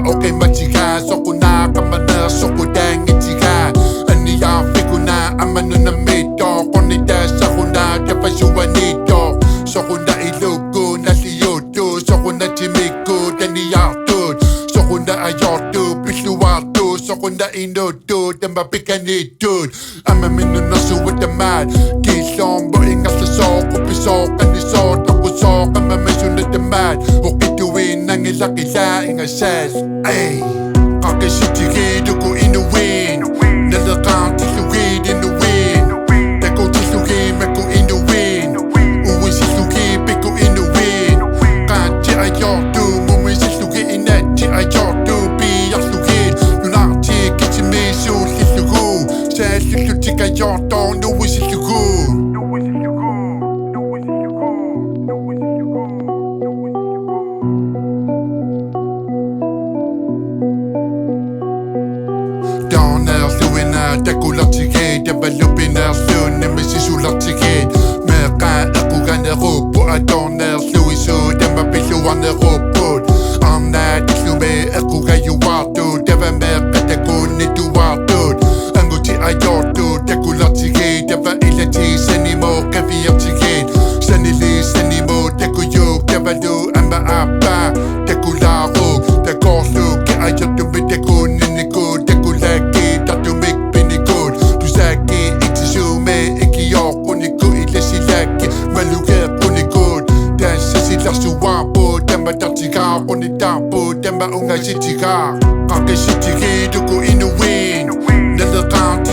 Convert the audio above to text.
ba okay machiga soko na kamana soko dang itiga ani ya fikuna amanu na mito koni da sakuna da pashuanito soko na ilugo na siyoto soko na timiko dani yato soko na ayoto pisuato soko na inoto damba pikanito ama minu nasu with the mad kisombo ingas sa soko pisok anisot ako sok ama mesu na the mad okituin nang ilakila ingasas ay kakasitigid ako inuwin nalakang tisugid inuwin tako tisugid mako inuwin uwi sisugid piko inuwin kanti ayoto mumi sisugid inati ayoto biyak sugid nunati kitimisu sisugu sa sisutik ayoto nuwi sisugu Decoulatigate, developing our soon, and Mrs. Ulatigate. Merka, Akugan, the robot, I don't know, so then my picture on the robot. I'm not to me, Akuga, you are to, Deva Merka, the good, need to are to. I'm going to Ayoto, Decoulatigate, Deva Ilatis anymore, Caviatigate. Sanilis anymore, Decoyo, Devado, and my Abba, Decoularo, the Corso, Ayoto, with the good, Ninico, Decoulaki, that to make. Suwapo, demba tatiga, oni tapo, demba unga sitiga. Kake sitigi, duku inuwin. Nalakang